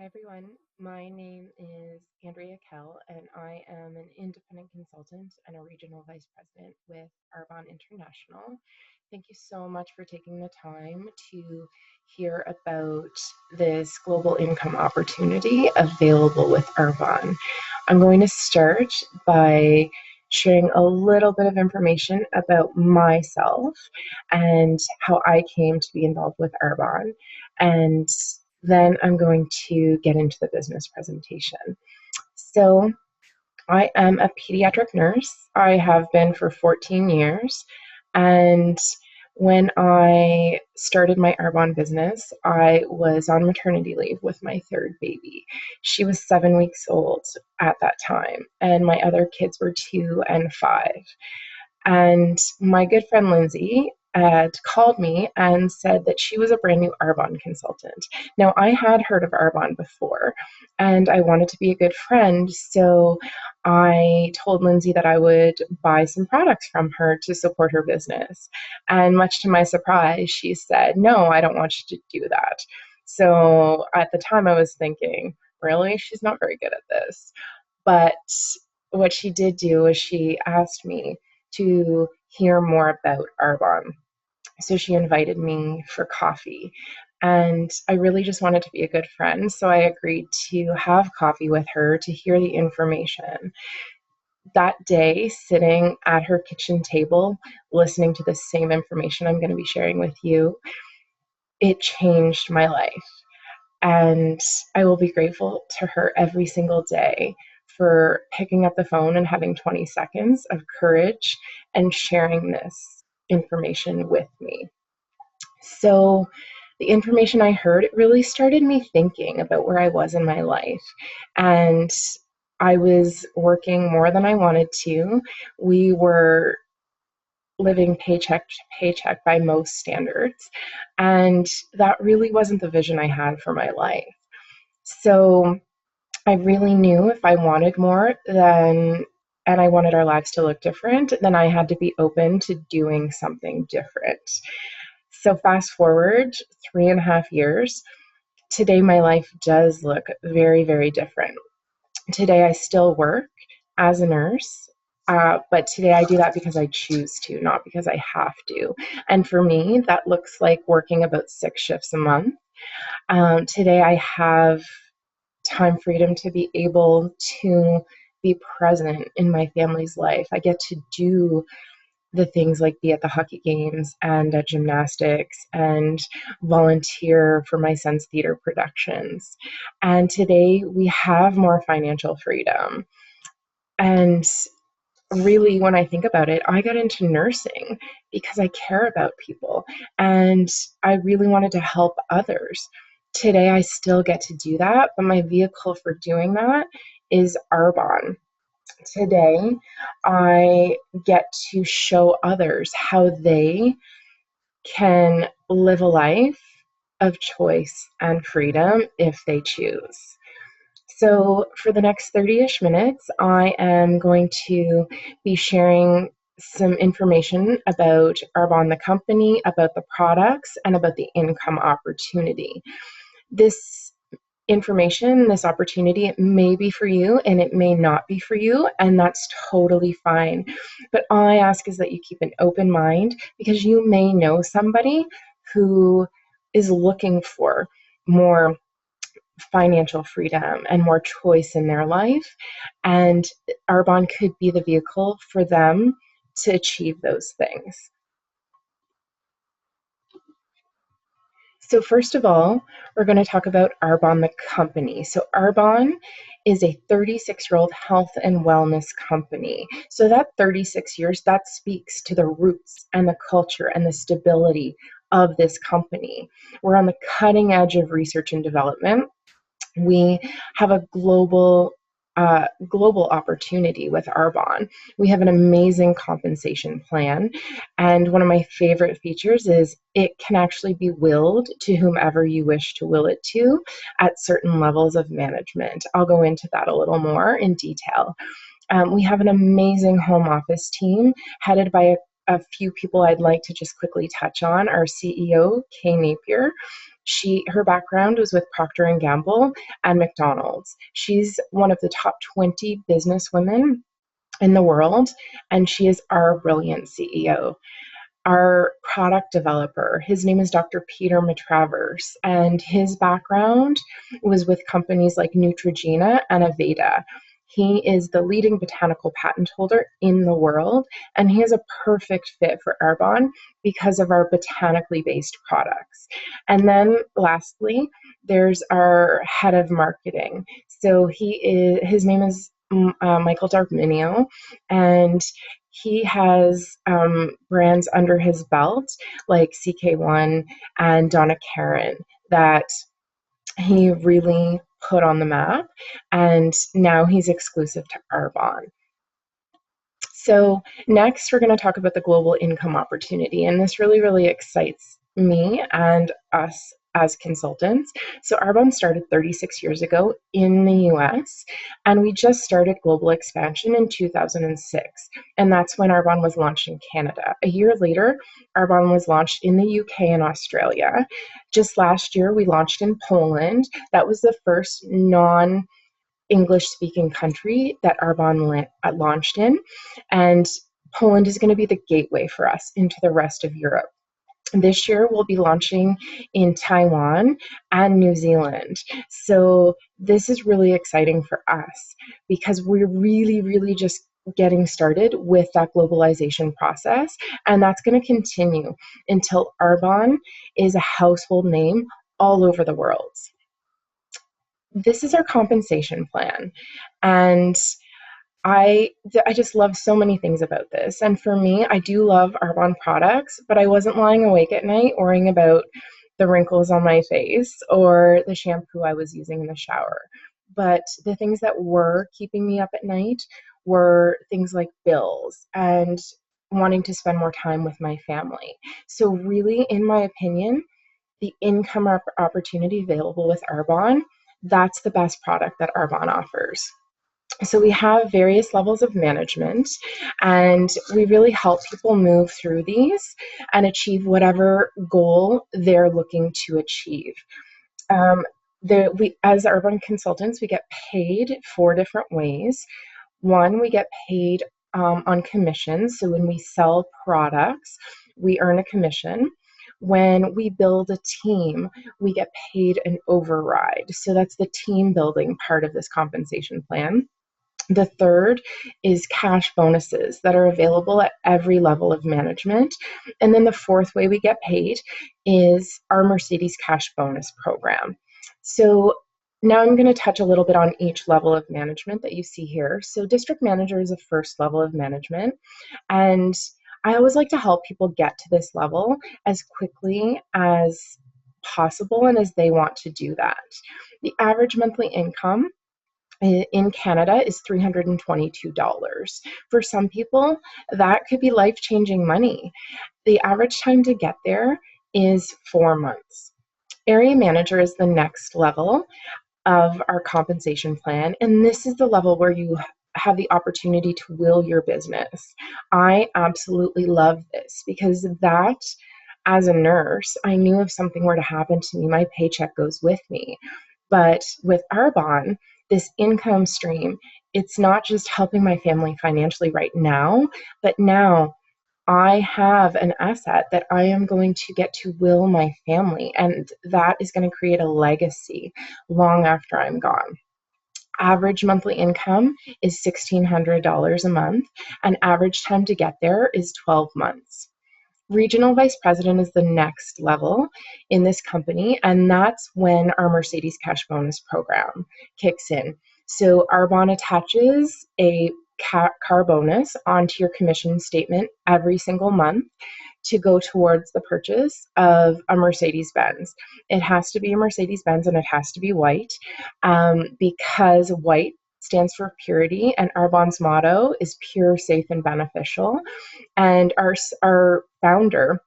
Hi everyone, my name is Andrea Kell and I am an independent consultant and a regional vice president with Arbonne International. Thank you so much for taking the time to hear about this global income opportunity available with Arbonne. I'm going to start by sharing a little bit of information about myself and how I came to be involved with Arbonne, and then I'm going to get into the business presentation. So I am a pediatric nurse. I have been for 14 years. And when I started my Arbonne business, I was on maternity leave with my third baby. She was 7 weeks old at that time, and my other kids were 2 and 5. And my good friend Lindsay had called me and said that she was a brand new Arbonne consultant. Now, I had heard of Arbonne before, and I wanted to be a good friend, so I told Lindsay that I would buy some products from her to support her business. And much to my surprise, she said, "No, I don't want you to do that." So at the time, I was thinking, really? She's not very good at this. But what she did do was she asked me to hear more about Arbonne. So she invited me for coffee. And I really just wanted to be a good friend. So I agreed to have coffee with her to hear the information. That day, sitting at her kitchen table, listening to the same information I'm going to be sharing with you, it changed my life. And I will be grateful to her every single day for picking up the phone and having 20 seconds of courage and sharing this information with me. So the information I heard, it really started me thinking about where I was in my life. And I was working more than I wanted to. We were living paycheck to paycheck by most standards. And that really wasn't the vision I had for my life. So I really knew if I wanted more, then and I wanted our lives to look different, then I had to be open to doing something different. So fast forward 3.5 years, today my life does look very, very different. Today I still work as a nurse, but today I do that because I choose to, not because I have to. And for me, that looks like working about 6 shifts a month. Today I have time freedom to be able to be present in my family's life. I get to do the things like be at the hockey games and at gymnastics and volunteer for my son's theater productions. And today we have more financial freedom. And really, when I think about it, I got into nursing because I care about people and I really wanted to help others. Today, I still get to do that, but my vehicle for doing that is Arbonne. Today, I get to show others how they can live a life of choice and freedom if they choose. So for the next 30-ish minutes, I am going to be sharing some information about Arbonne, the company, about the products, and about the income opportunity. This information, this opportunity, it may be for you and it may not be for you, and that's totally fine. But all I ask is that you keep an open mind, because you may know somebody who is looking for more financial freedom and more choice in their life, and Arbonne could be the vehicle for them to achieve those things. So first of all, we're going to talk about Arbonne, the company. So Arbonne is a 36-year-old health and wellness company. So that 36 years, that speaks to the roots and the culture and the stability of this company. We're on the cutting edge of research and development. We have a global opportunity with Arbonne. We have an amazing compensation plan, and one of my favorite features is it can actually be willed to whomever you wish to will it to at certain levels of management. I'll go into that a little more in detail. We have an amazing home office team headed by a few people I'd like to just quickly touch on. Our CEO, Kay Napier. Her background was with Procter and Gamble and McDonald's. She's one of the top 20 businesswomen in the world, and she is our brilliant CEO. Our product developer, his name is Dr. Peter Matravers, and his background was with companies like Neutrogena and Aveda. He is the leading botanical patent holder in the world, and he is a perfect fit for Arbonne because of our botanically based products. And then lastly, there's our head of marketing. So his name is Michael Darminio, and he has brands under his belt like CK1 and Donna Karan that he really put on the map, and now he's exclusive to Arbonne. So next, we're going to talk about the global income opportunity, and this really, really excites me and us as consultants. So Arbonne started 36 years ago in the US, and we just started global expansion in 2006, and that's when Arbonne was launched in Canada. A year later, Arbonne was launched in the UK and Australia. Just last year, we launched in Poland. That was the first non-English-speaking country that Arbonne launched in, and Poland is going to be the gateway for us into the rest of Europe. This year, we'll be launching in Taiwan and New Zealand. So this is really exciting for us because we're really, really just getting started with that globalization process. And that's going to continue until Arbonne is a household name all over the world. This is our compensation plan. And I just love so many things about this. And for me, I do love Arbonne products, but I wasn't lying awake at night worrying about the wrinkles on my face or the shampoo I was using in the shower. But the things that were keeping me up at night were things like bills and wanting to spend more time with my family. So really, in my opinion, the income opportunity available with Arbonne, that's the best product that Arbonne offers. So we have various levels of management, and we really help people move through these and achieve whatever goal they're looking to achieve. As Arbonne consultants, we get paid 4 different ways. One, we get paid on commissions. So when we sell products, we earn a commission. When we build a team, we get paid an override. So that's the team building part of this compensation plan. The third is cash bonuses that are available at every level of management. And then the fourth way we get paid is our Mercedes Cash Bonus program. So now I'm going to touch a little bit on each level of management that you see here. So district manager is the first level of management. And I always like to help people get to this level as quickly as possible and as they want to do that. The average monthly income in Canada is $322. For some people, that could be life-changing money. The average time to get there is 4 months. Area manager is the next level of our compensation plan, and this is the level where you have the opportunity to will your business. I absolutely love this because that, as a nurse, I knew if something were to happen to me, my paycheck goes with me. But with Arbonne, this income stream, it's not just helping my family financially right now, but now I have an asset that I am going to get to will my family, and that is going to create a legacy long after I'm gone. Average monthly income is $1,600 a month, and average time to get there is 12 months. Regional vice president is the next level in this company, and that's when our Mercedes Cash Bonus program kicks in. So Arbonne attaches a car bonus onto your commission statement every single month to go towards the purchase of a Mercedes-Benz. It has to be a Mercedes-Benz, and it has to be white because white stands for purity, and Arbonne's motto is pure, safe, and beneficial. And our founder,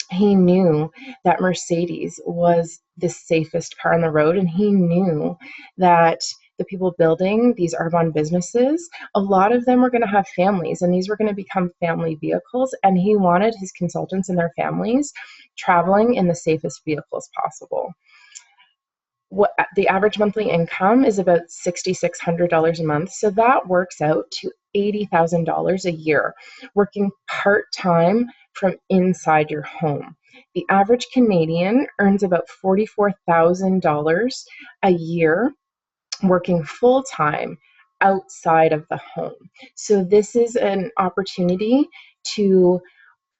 he knew that Mercedes was the safest car on the road, and he knew that the people building these Arbonne businesses, a lot of them were going to have families, and these were going to become family vehicles. And he wanted his consultants and their families traveling in the safest vehicles possible. What the average monthly income is about $6,600 a month. So that works out to $80,000 a year, working part-time from inside your home. The average Canadian earns about $44,000 a year working full-time outside of the home. So this is an opportunity to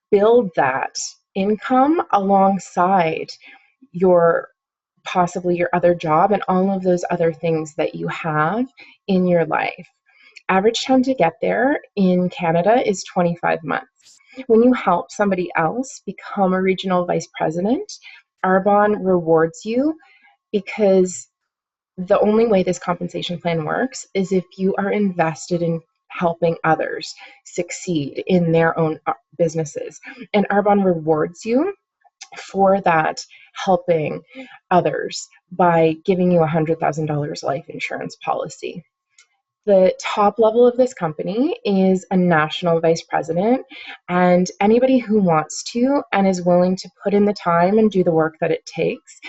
build that income alongside your possibly your other job and all of those other things that you have in your life. Average time to get there in Canada is 25 months. When you help somebody else become a regional vice president, Arbonne rewards you, because the only way this compensation plan works is if you are invested in helping others succeed in their own businesses. And Arbonne rewards you for that, helping others, by giving you a $100,000 life insurance policy. The top level of this company is a national vice president, and anybody who wants to and is willing to put in the time and do the work that it takes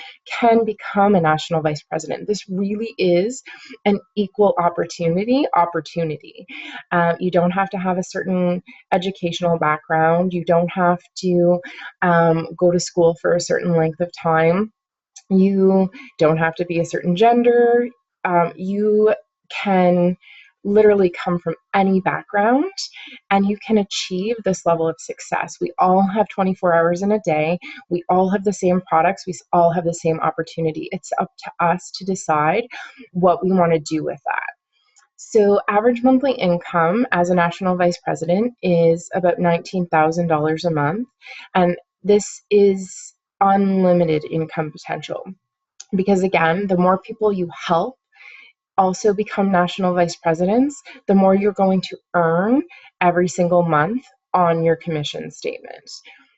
can become a national vice president. This really is an equal opportunity. You don't have to have a certain educational background. You don't have to go to school for a certain length of time. You don't have to be a certain gender. You can literally come from any background, and you can achieve this level of success. We all have 24 hours in a day. We all have the same products. We all have the same opportunity. It's up to us to decide what we want to do with that. So average monthly income as a national vice president is about $19,000 a month, and this is unlimited income potential, because again, the more people you help also become national vice presidents, the more you're going to earn every single month on your commission statement.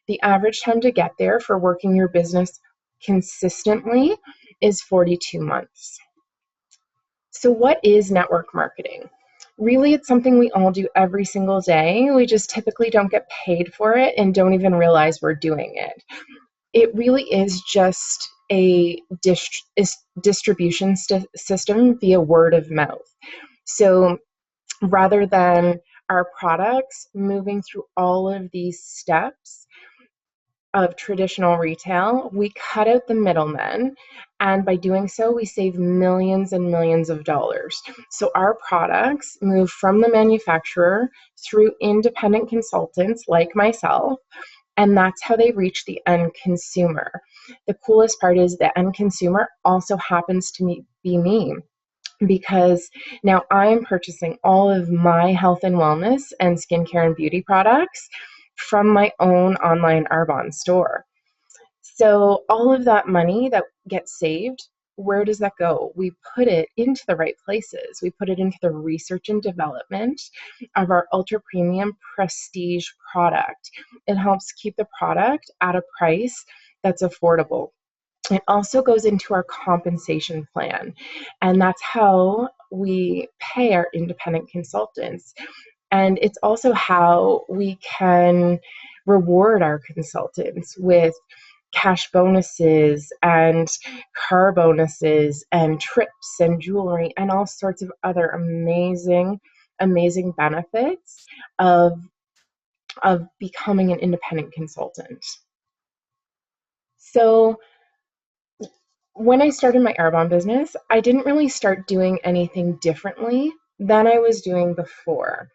The average time to get there for working your business consistently is 42 months. So what is network marketing? Really, it's something we all do every single day. We just typically don't get paid for it and don't even realize we're doing it. It really is just a distribution system via word of mouth. So rather than our products moving through all of these steps of traditional retail, we cut out the middlemen, and by doing so, we save millions and millions of dollars. So our products move from the manufacturer through independent consultants like myself, and that's how they reach the end consumer. The coolest part is the end consumer also happens to be me, because now I'm purchasing all of my health and wellness and skincare and beauty products from my own online Arbonne store. So all of that money that gets saved, where does that go? We put it into the right places. We put it into the research and development of our ultra premium prestige product. It helps keep the product at a price that's affordable. It also goes into our compensation plan, and that's how we pay our independent consultants. And it's also how we can reward our consultants with cash bonuses and car bonuses and trips and jewelry and all sorts of other amazing benefits of becoming an independent consultant. So when I started my Arbonne business, I didn't really start doing anything differently than I was doing before.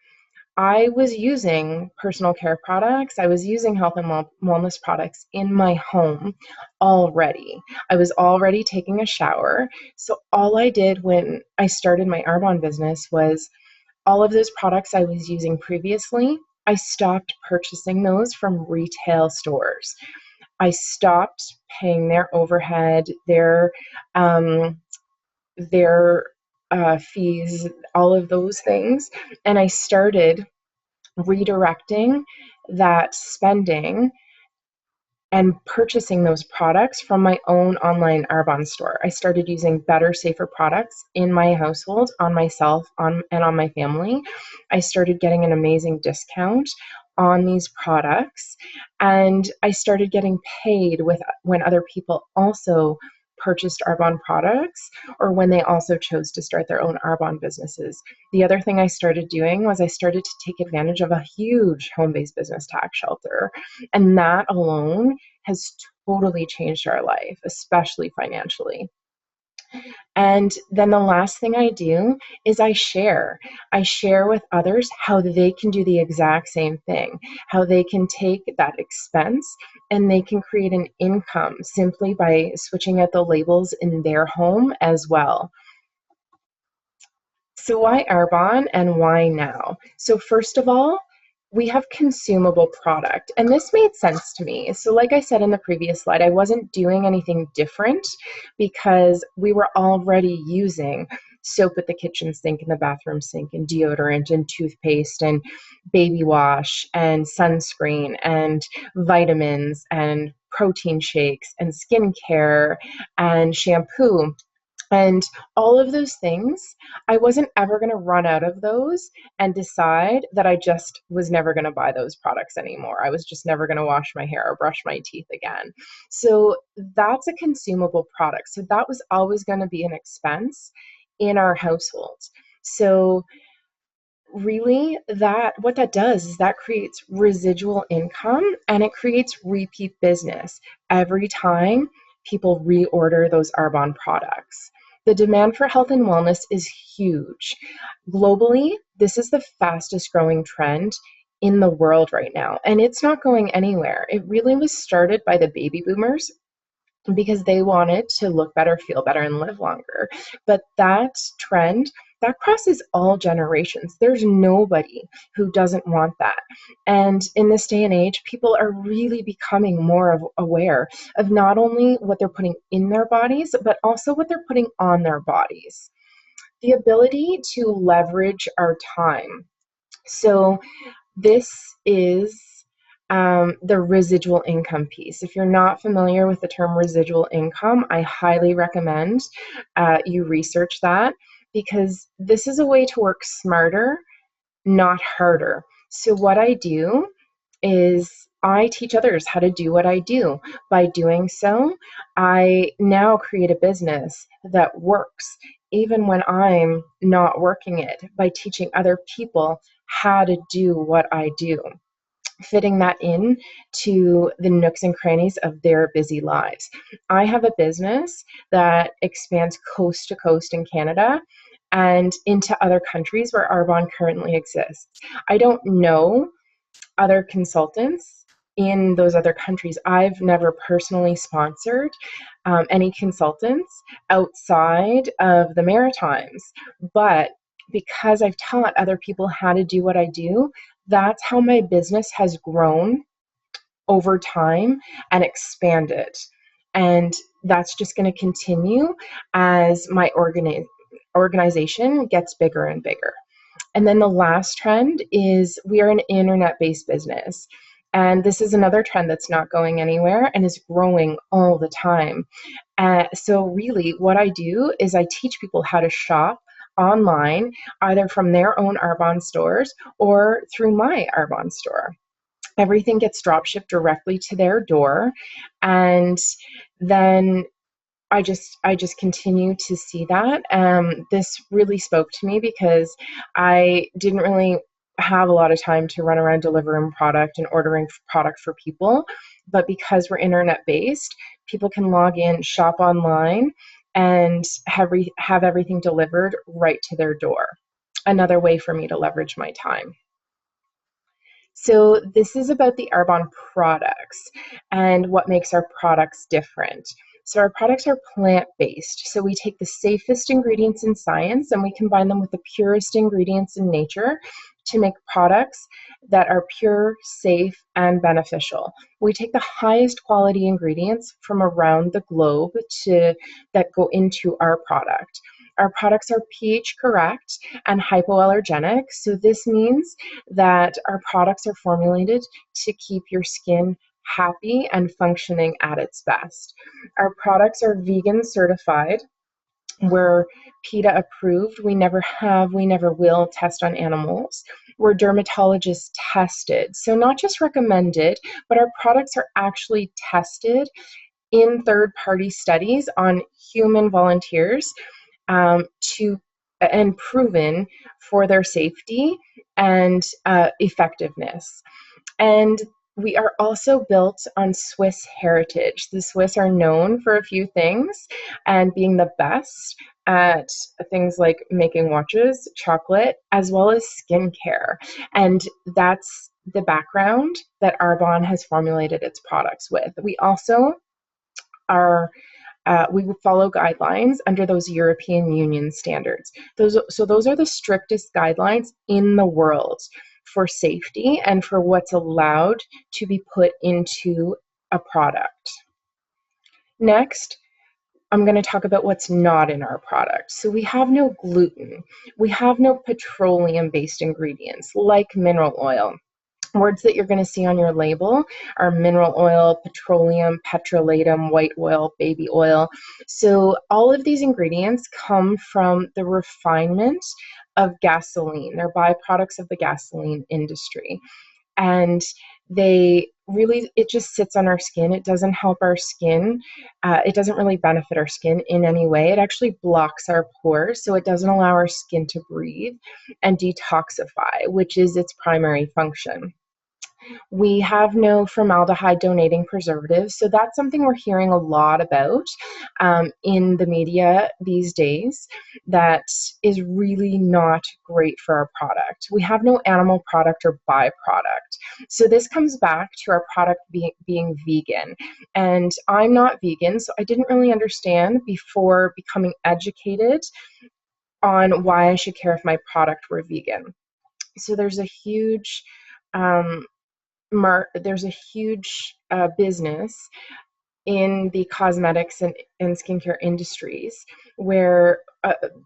I was using personal care products. I was using health and wellness products in my home already. I was already taking a shower. So all I did when I started my Arbonne business was all of those products I was using previously, I stopped purchasing those from retail stores. I stopped paying their overhead, their fees, all of those things, and I started redirecting that spending and purchasing those products from my own online Arbonne store. I started using better, safer products in my household, on myself, and on my family. I started getting an amazing discount on these products, and I started getting paid when other people also purchased Arbonne products, or when they also chose to start their own Arbonne businesses. The other thing I started doing was I started to take advantage of a huge home-based business tax shelter, and that alone has totally changed our life, especially financially. And then the last thing I do is I share. I share with others how they can do the exact same thing, how they can take that expense and they can create an income simply by switching out the labels in their home as well. So why Arbonne and why now? So first of all, we have consumable product, and this made sense to me. So like I said in the previous slide, I wasn't doing anything different because we were already using soap at the kitchen sink and the bathroom sink, and deodorant and toothpaste and baby wash and sunscreen and vitamins and protein shakes and skincare and shampoo. And all of those things, I wasn't ever going to run out of those and decide that I just was never going to buy those products anymore. I was just never going to wash my hair or brush my teeth again. So that's a consumable product. So that was always going to be an expense in our household. So really, that what that does is that creates residual income, and it creates repeat business every time people reorder those Arbonne products. The demand for health and wellness is huge. Globally, this is the fastest growing trend in the world right now, and it's not going anywhere. It really was started by the baby boomers because they wanted to look better, feel better, and live longer. But that trend, that crosses all generations. There's nobody who doesn't want that. And in this day and age, people are really becoming more aware of not only what they're putting in their bodies, but also what they're putting on their bodies. The ability to leverage our time. So this is the residual income piece. If you're not familiar with the term residual income, I highly recommend you research that, because this is a way to work smarter, not harder. So what I do is I teach others how to do what I do. By doing so, I now create a business that works even when I'm not working it, by teaching other people how to do what I do, fitting that in to the nooks and crannies of their busy lives. I have a business that expands coast to coast in Canada and into other countries where Arbonne currently exists. I don't know other consultants in those other countries. I've never personally sponsored any consultants outside of the Maritimes, but because I've taught other people how to do what I do, that's how my business has grown over time and expanded. And that's just going to continue as my organization gets bigger and bigger. And then the last trend is we are an internet-based business. And this is another trend that's not going anywhere and is growing all the time. So really what I do is I teach people how to shop online, either from their own Arbonne stores or through my Arbonne store. Everything gets drop shipped directly to their door. And then I just continue to see that. This really spoke to me because I didn't really have a lot of time to run around delivering product and ordering product for people. But because we're internet based, people can log in, shop online, and have everything delivered right to their door. Another way for me to leverage my time. So this is about the Arbonne products and what makes our products different. So our products are plant-based. So we take the safest ingredients in science and we combine them with the purest ingredients in nature to make products that are pure, safe, and beneficial. We take the highest quality ingredients from around the globe that go into our product. Our products are pH correct and hypoallergenic. So this means that our products are formulated to keep your skin happy and functioning at its best. Our products are vegan certified. We're PETA approved. We never have, we never will test on animals. We're dermatologist tested. So not just recommended, but our products are actually tested in third-party studies on human volunteers and proven for their safety and effectiveness. And we are also built on Swiss heritage. The Swiss are known for a few things and being the best at things like making watches, chocolate, as well as skincare. And that's the background that Arbonne has formulated its products with. We also are we follow guidelines under those European Union standards. Those are the strictest guidelines in the world for safety and for what's allowed to be put into a product. Next, I'm going to talk about what's not in our product. So we have no gluten. We have no petroleum-based ingredients like mineral oil. Words that you're going to see on your label are mineral oil, petroleum, petrolatum, white oil, baby oil. So all of these ingredients come from the refinement of gasoline. They're byproducts of the gasoline industry. And it just sits on our skin. It doesn't help our skin. It doesn't really benefit our skin in any way. It actually blocks our pores, so it doesn't allow our skin to breathe and detoxify, which is its primary function. We have no formaldehyde donating preservatives, so that's something we're hearing a lot about in the media these days that is really not great for our product. We have no animal product or byproduct. So this comes back to our product being vegan. And I'm not vegan, so I didn't really understand before becoming educated on why I should care if my product were vegan. So there's a huge business in the cosmetics and skincare industries where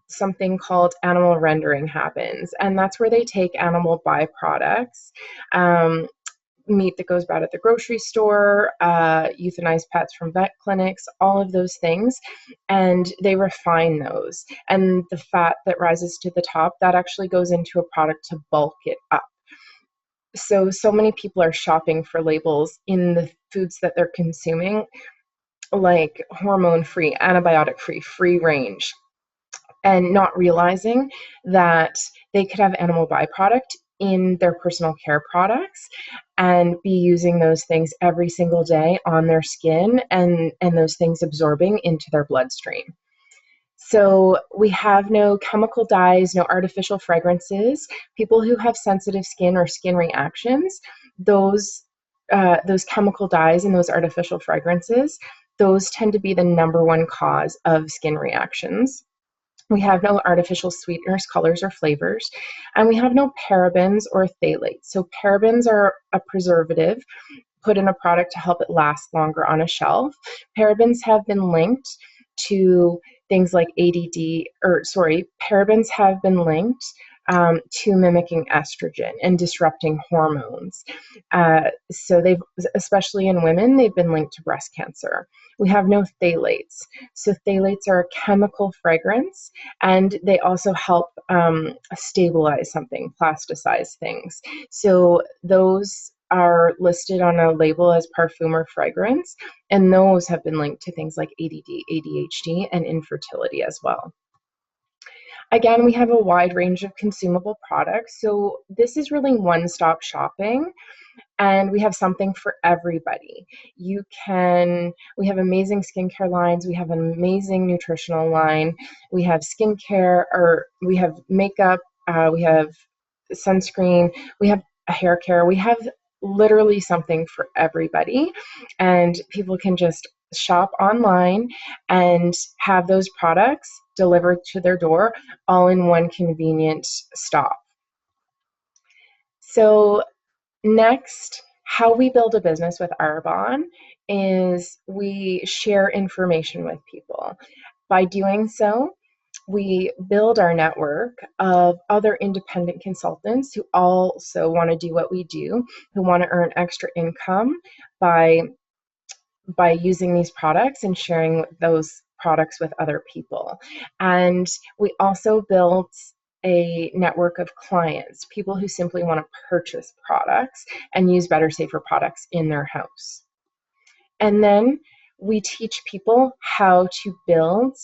something called animal rendering happens. And that's where they take animal byproducts, meat that goes bad at the grocery store, euthanized pets from vet clinics, all of those things, and they refine those. And the fat that rises to the top, that actually goes into a product to bulk it up. So many people are shopping for labels in the foods that they're consuming, like hormone-free, antibiotic-free, free range, and not realizing that they could have animal byproduct in their personal care products and be using those things every single day on their skin and those things absorbing into their bloodstream. So we have no chemical dyes, no artificial fragrances. People who have sensitive skin or skin reactions, those chemical dyes and those artificial fragrances, those tend to be the #1 cause of skin reactions. We have no artificial sweeteners, colors, or flavors, and we have no parabens or phthalates. So parabens are a preservative put in a product to help it last longer on a shelf. Parabens have been linked to things like parabens have been linked to mimicking estrogen and disrupting hormones. So especially in women, they've been linked to breast cancer. We have no phthalates. So phthalates are a chemical fragrance, and they also help stabilize something, plasticize things. So those are listed on a label as parfum or fragrance, and those have been linked to things like ADD, ADHD, and infertility as well. Again, we have a wide range of consumable products, so this is really one-stop shopping, and we have something for everybody. We have amazing skincare lines, we have an amazing nutritional line, we have skincare, or we have makeup, we have sunscreen, we have hair care, we have literally something for everybody, and people can just shop online and have those products delivered to their door all in one convenient stop. So next, how we build a business with Arbonne is we share information with people. By doing so, we build our network of other independent consultants who also want to do what we do, who want to earn extra income by using these products and sharing those products with other people. And we also built a network of clients, people who simply want to purchase products and use better, safer products in their house. And then we teach people how to build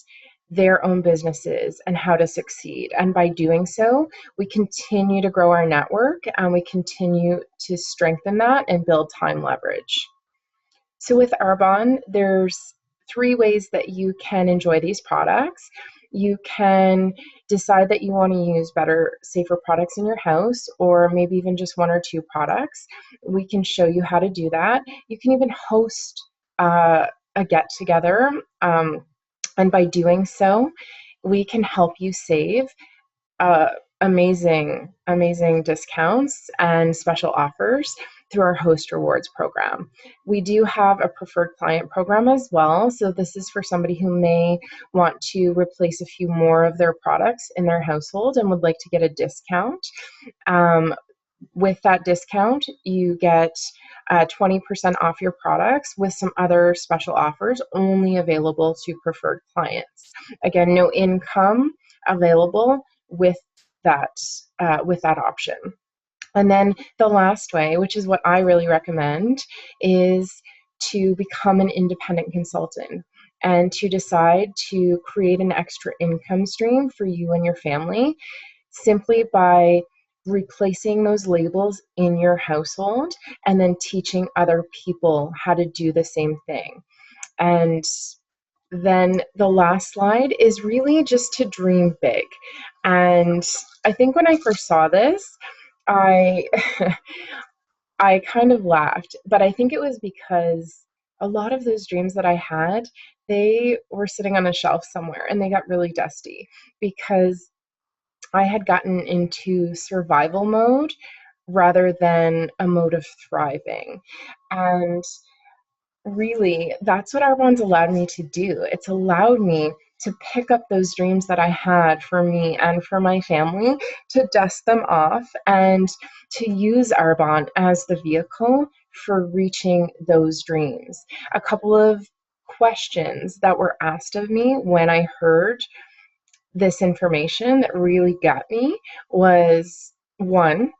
their own businesses and how to succeed. And by doing so, we continue to grow our network and we continue to strengthen that and build time leverage. So with Arbonne, there's 3 ways that you can enjoy these products. You can decide that you want to use better, safer products in your house, or maybe even just 1 or 2 products. We can show you how to do that. You can even host a get-together, and by doing so, we can help you save amazing discounts and special offers through our host rewards program. We do have a preferred client program as well. So this is for somebody who may want to replace a few more of their products in their household and would like to get a discount. With that discount, you get 20% off your products with some other special offers only available to preferred clients. Again, no income available with that option. And then the last way, which is what I really recommend, is to become an independent consultant and to decide to create an extra income stream for you and your family simply by replacing those labels in your household and then teaching other people how to do the same thing. And then the last slide is really just to dream big. And I think when I first saw this, I I kind of laughed, but I think it was because a lot of those dreams that I had, they were sitting on a shelf somewhere and they got really dusty because I had gotten into survival mode rather than a mode of thriving. And really, that's what Arbonne's allowed me to do. It's allowed me to pick up those dreams that I had for me and for my family, to dust them off and to use Arbonne as the vehicle for reaching those dreams. A couple of questions that were asked of me when I heard this information that really got me was, 1,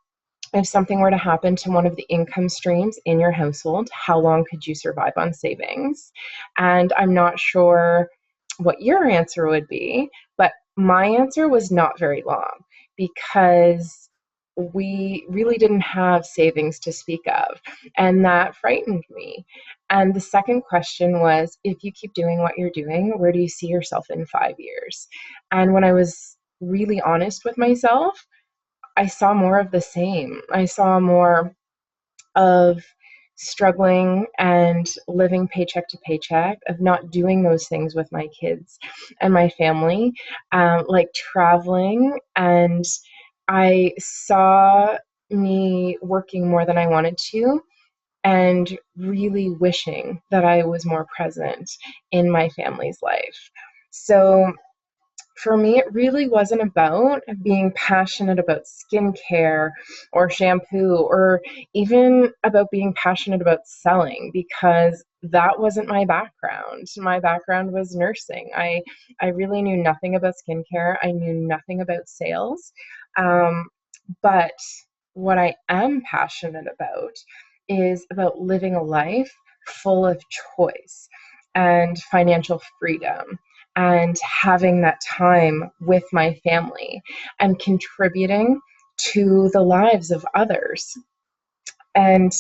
if something were to happen to one of the income streams in your household, how long could you survive on savings? And I'm not sure what your answer would be, but my answer was not very long because we really didn't have savings to speak of, and that frightened me. And the second question was, if you keep doing what you're doing, where do you see yourself in 5 years? And when I was really honest with myself, I saw more of the same. I saw more of struggling and living paycheck to paycheck, of not doing those things with my kids and my family, like traveling. And I saw me working more than I wanted to and really wishing that I was more present in my family's life. So for me, it really wasn't about being passionate about skincare or shampoo or even about being passionate about selling, because that wasn't my background. My background was nursing. I really knew nothing about skincare. I knew nothing about sales. But what I am passionate about is about living a life full of choice and financial freedom and having that time with my family and contributing to the lives of others. And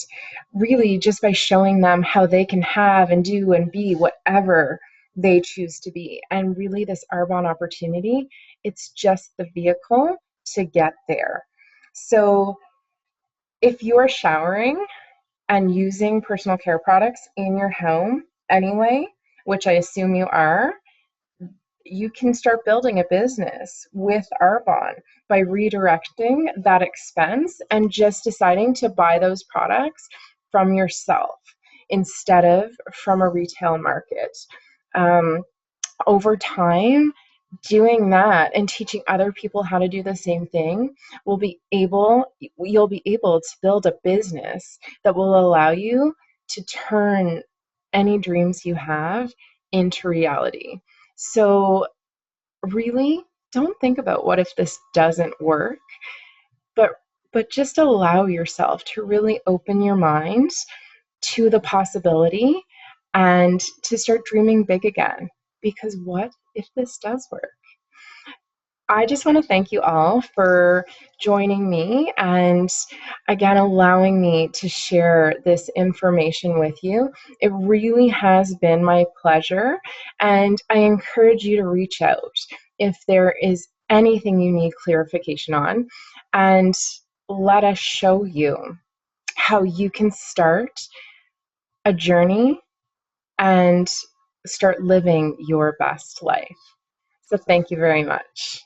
really, just by showing them how they can have and do and be whatever they choose to be. And really, this Arbonne opportunity, it's just the vehicle to get there. So if you're showering and using personal care products in your home anyway, which I assume you are, you can start building a business with Arbonne by redirecting that expense and just deciding to buy those products from yourself instead of from a retail market. Over time, doing that and teaching other people how to do the same thing, you'll be able to build a business that will allow you to turn any dreams you have into reality. So really, don't think about what if this doesn't work, but just allow yourself to really open your mind to the possibility and to start dreaming big again. Because what if this does work? I just want to thank you all for joining me and again allowing me to share this information with you. It really has been my pleasure, and I encourage you to reach out if there is anything you need clarification on, and let us show you how you can start a journey and start living your best life. So thank you very much.